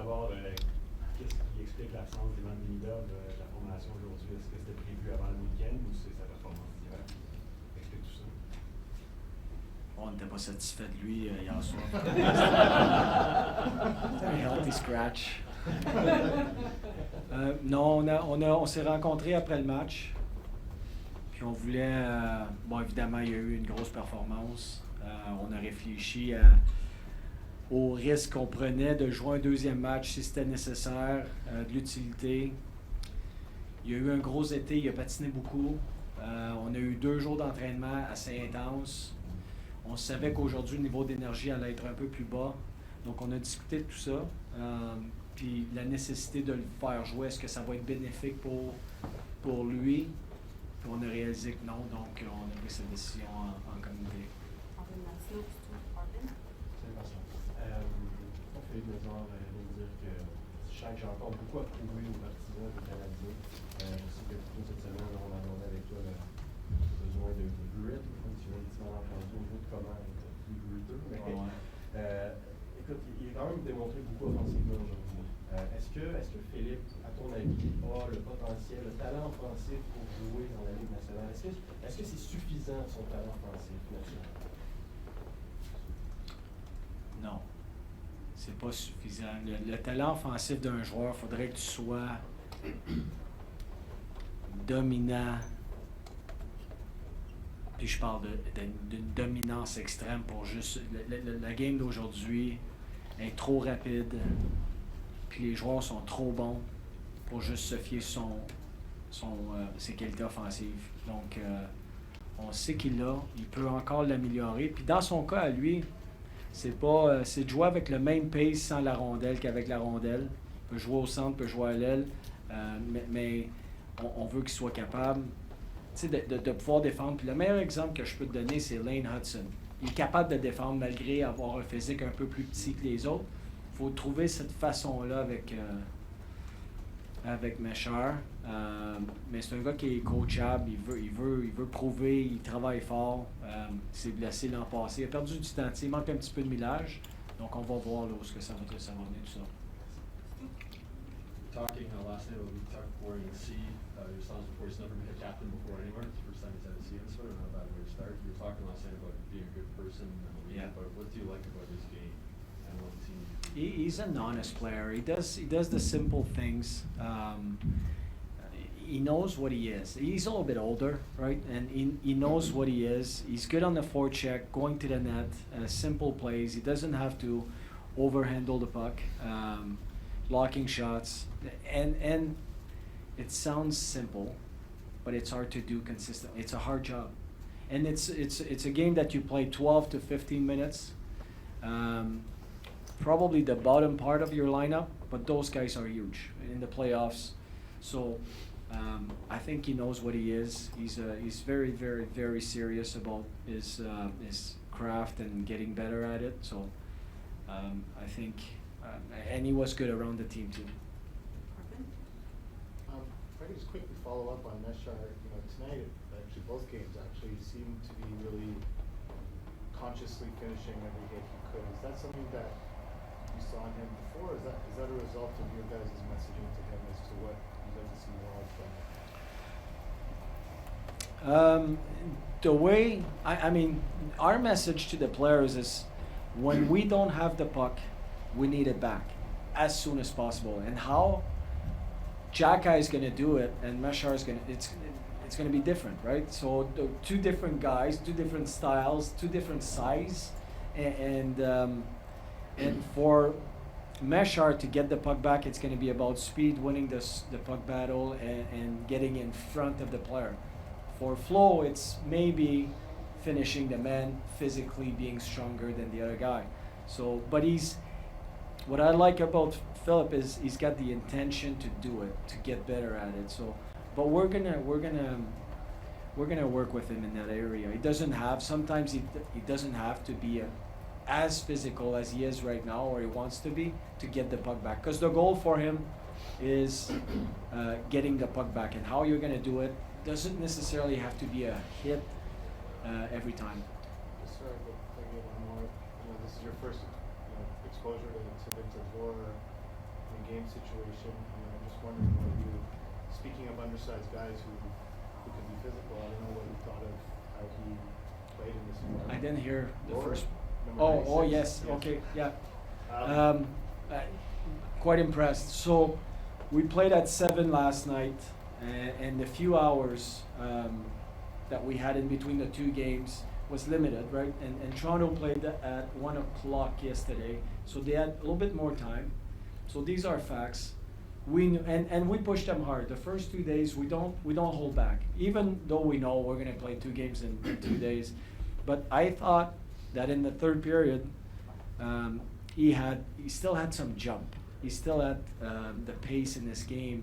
d'abord, qu'est-ce qui explique l'absence d'Ivan Demidov de la formation aujourd'hui? Est-ce que c'était prévu avant le week-end ou c'est sa performance d'hier qui explique tout ça? On n'était pas satisfait de lui hier soir. Un healthy scratch. Non, on s'est rencontrés après le match. Puis on voulait... bon, évidemment, il y a eu une grosse performance. On a réfléchi au risque qu'on prenait de jouer un deuxième match si c'était nécessaire, de l'utilité. Il y a eu un gros été, il a patiné beaucoup. On a eu 2 jours d'entraînement assez intenses. On savait qu'aujourd'hui, le niveau d'énergie allait être un peu plus bas. Donc, on a discuté de tout ça. Puis, la nécessité de le faire jouer, est-ce que ça va être bénéfique pour lui? Puis, on a réalisé que non. Donc, on a pris cette décision en comité. Philippe Mézard vient de dire que j'ai encore beaucoup à prouver aux partisans des Canadiens. Je sais que plutôt cette semaine, on a demandé avec toi le besoin de grit. Tu l'as dit mal entendu au niveau de comment être plus griteux. Mais écoute, il a quand même démontré beaucoup offensivement aujourd'hui. Est-ce que Philippe, à ton avis, a le potentiel, le talent offensif pour jouer dans la Ligue nationale? Est-ce que c'est suffisant son talent offensif national? Non. C'est pas suffisant. Le talent offensif d'un joueur, il faudrait que tu sois dominant. Puis je parle d'une dominance extrême pour juste... La game d'aujourd'hui est trop rapide. Puis les joueurs sont trop bons pour juste se fier sur ses qualités offensives. Donc, on sait qu'il l'a. Il peut encore l'améliorer. Puis dans son cas, à lui... C'est de jouer avec le même pace sans la rondelle qu'avec la rondelle. Il peut jouer au centre, peut jouer à l'aile, mais on veut qu'il soit capable de pouvoir défendre. Puis le meilleur exemple que je peux te donner, c'est Lane Hudson. Il est capable de défendre malgré avoir un physique un peu plus petit que les autres. Il faut trouver cette façon-là avec Mesher. Mais c'est un gars qui est coachable, il veut prouver, il travaille fort. Il s'est blessé l'an passé, il a perdu du temps, il manque un petit peu de millage. Donc on va voir là où est-ce que ça va venir tout ça. Talking last night, we talked before you see your sons before. He's never been a captain before anywhere. It's the first time he's had to see him. Sort of not a bad way to start. You were talking last night about being a good person and a leader, but what do you like about his game and what the team? He's an honest player. He does the simple things. He knows what he is. He's a little bit older, right? And he knows what he is. He's good on the forecheck, going to the net, simple plays. He doesn't have to overhandle the puck, blocking shots. And it sounds simple, but it's hard to do consistently. It's a hard job. And it's a game that you play 12 to 15 minutes. Probably the bottom part of your lineup, but those guys are huge in the playoffs. So I think he knows what he is. He's very, very, very serious about his craft and getting better at it. So I think, and he was good around the team too. If I could just quickly follow up on Mesher, tonight, actually both games actually seemed to be really consciously finishing every hit he could. Is that something that you saw in him before? Is that a result of your guys' messaging to him as to what you'd like to see more of from him? The way, I mean, our message to the players is when we don't have the puck, we need it back as soon as possible. And how Jacka is going to do it and Mesher is going to, it's going to be different, right? So the 2 different guys, 2 different styles, 2 different size, and for Mesher to get the puck back, it's going to be about speed, winning the puck battle, and getting in front of the player. For Flo, it's maybe finishing the man, physically being stronger than the other guy. So, but what I like about Philip is he's got the intention to do it, to get better at it. So, but we're gonna work with him in that area. Sometimes he doesn't have to be as physical as he is right now, or he wants to be, to get the puck back. Because the goal for him is getting the puck back, and how you're gonna do it doesn't necessarily have to be a hit every time. Sorry, but I get one more. This is your first exposure to vintage horror. the game situation. I'm just wondering what you, speaking of undersized guys who can be physical, I don't know what you thought of how he played in this environment. I didn't hear the Roar, first. number Oh, 96. yes. Okay, yeah. Um, Quite impressed. So we played at 7 last night, and the few hours that we had in between the two games was limited, right? And Toronto played at 1 o'clock yesterday, so they had a little bit more time. So these are facts. And we pushed them hard. The first 2 days we don't hold back, even though we know we're going to play 2 games in 2 days. But I thought that in the third period, he still had some jump. He still had the pace in this game,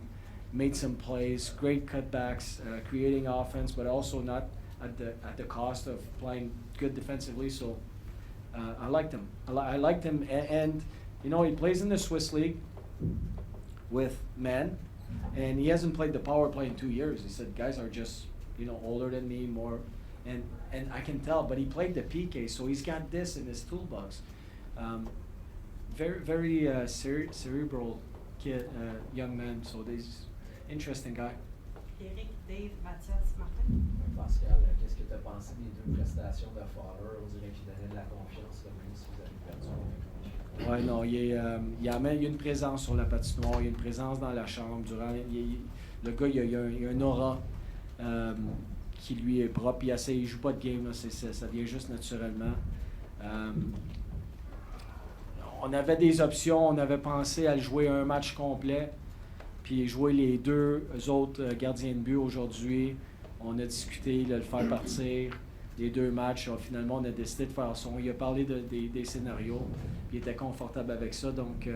made some plays, great cutbacks, creating offense, but also not at the cost of playing good defensively. So I liked him. I liked him, and you know, he plays in the Swiss League with men, and he hasn't played the power play in 2 years. He said guys are just, you know, older than me, more, and I can tell. But he played the PK, so he's got this in his toolbox. Very cerebral kid, young man. So this interesting guy. Éric, Dave, Mathias, Martin. Pascal, qu'est-ce que tu as pensé des 2 prestations de Fowler? On dirait qu'il donnait de la confiance, comme même si vous avez perdu. Ouais, non, il y a une présence sur la patinoire, il y a une présence dans la chambre. Le gars, il y a un aura qui lui est propre. Il joue pas de game, là, ça vient juste naturellement. On avait des options, on avait pensé à le jouer un match complet, puis jouer les 2 autres gardiens de but aujourd'hui. On a discuté de le faire partir, les 2 matchs. Finalement, on a décidé de faire ça. Il a parlé des scénarios, puis il était confortable avec ça. Donc,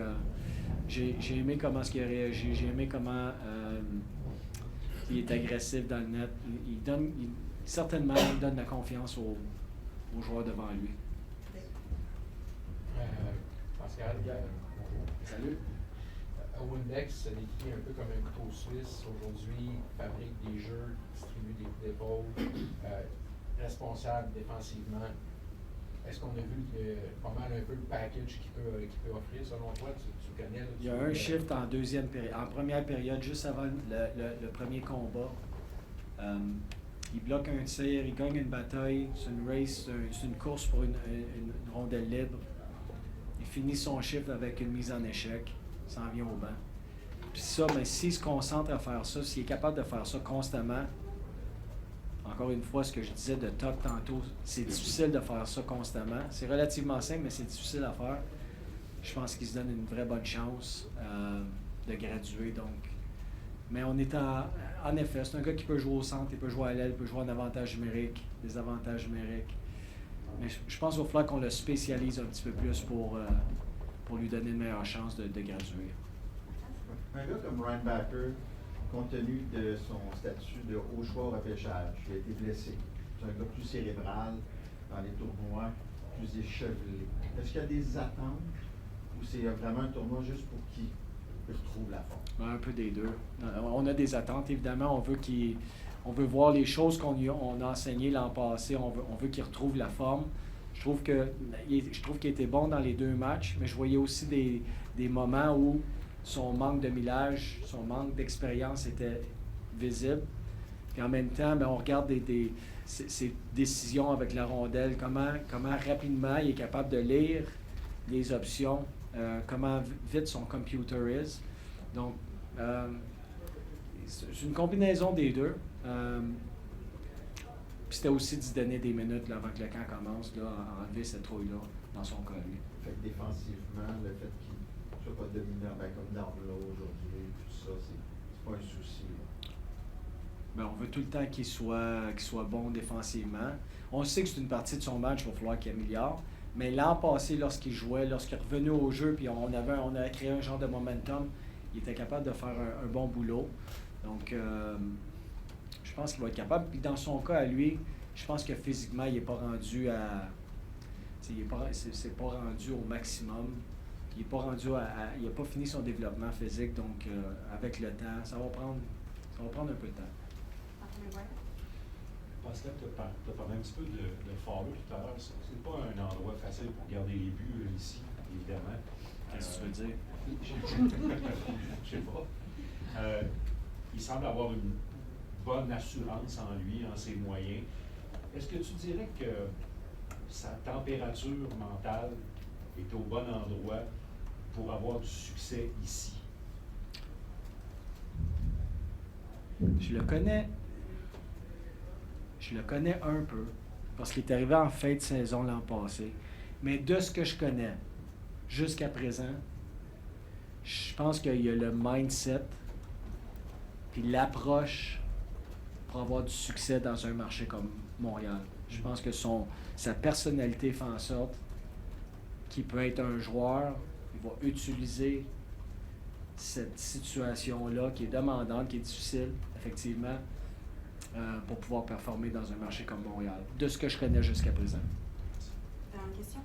j'ai aimé comment il a réagi, j'ai aimé comment il est agressif dans le net. Certainement, il donne la confiance aux joueurs devant lui. Pascal, Salut. Windex se décrit un peu comme un couteau suisse. Aujourd'hui, fabrique des jeux, distribue des coups d'épaule, responsable défensivement. Est-ce qu'on a vu pas mal un peu le package qu'il peut offrir selon toi? Tu connais? Là, Il y a un shift en deuxième période. En première période, juste avant le premier combat. Il bloque un tir, il gagne une bataille, c'est une race, c'est une course pour une rondelle libre. Il finit son shift avec une mise en échec, s'en vient au banc. Puis ça, mais s'il se concentre à faire ça, s'il est capable de faire ça constamment, encore une fois, ce que je disais de Tuck tantôt, c'est difficile de faire ça constamment. C'est relativement simple, mais c'est difficile à faire. Je pense qu'il se donne une vraie bonne chance de graduer. Donc. Mais on est en effet, c'est un gars qui peut jouer au centre, il peut jouer à l'aile, il peut jouer en avantage numérique, des avantages numériques. Mais je pense qu'il va falloir qu'on le spécialise un petit peu plus pour lui donner une meilleure chance de graduer. Un gars comme Ryan Backer, compte tenu de son statut de haut choix au repêchage, il a été blessé. C'est un gars plus cérébral dans les tournois, plus échevelé. Est-ce qu'il y a des attentes ou c'est vraiment un tournoi juste pour qui retrouve la forme? Un peu des deux. On a des attentes, évidemment. On veut voir les choses qu'on a enseignées l'an passé. On veut qu'il retrouve la forme. Je trouve qu'il était bon dans les 2 matchs, mais je voyais aussi des moments où son manque de millage, son manque d'expérience était visible. Puis en même temps, on regarde ses décisions avec la rondelle, comment rapidement il est capable de lire les options, comment vite son computer est. Donc, c'est une combinaison des deux. Puis c'était aussi d'y donner des minutes là, avant que le camp commence, là, à enlever cette trouille-là dans son cas, lui. Fait que défensivement, le fait qu'il ne soit pas dominant, comme Darvalo aujourd'hui, tout ça, c'est pas un souci. On veut tout le temps qu'il soit bon défensivement. On sait que c'est une partie de son match, il va falloir qu'il améliore. Mais l'an passé, lorsqu'il jouait, lorsqu'il est revenu au jeu, puis on a créé un genre de momentum, il était capable de faire un bon boulot. Donc, je pense qu'il va être capable. Puis dans son cas, à lui, je pense que physiquement, il n'est pas rendu à... c'est pas rendu au maximum. Il n'est pas rendu il n'a pas fini son développement physique. Donc, avec le temps, ça va prendre un peu de temps. Pascal, tu as parlé un petit peu de Fowler tout à l'heure. C'est pas un endroit facile pour garder les buts ici, évidemment. Qu'est-ce que tu veux dire? Je sais pas. Il semble avoir une bonne assurance en lui, en ses moyens. Est-ce que tu dirais que sa température mentale est au bon endroit pour avoir du succès ici? Je le connais un peu, parce qu'il est arrivé en fin de saison l'an passé. Mais de ce que je connais, jusqu'à présent, je pense qu'il y a le mindset puis l'approche pour avoir du succès dans un marché comme Montréal. Je pense que sa personnalité fait en sorte qu'il peut être un joueur, il va utiliser cette situation-là qui est demandante, qui est difficile, effectivement, pour pouvoir performer dans un marché comme Montréal, de ce que je connais jusqu'à présent. T'as une question?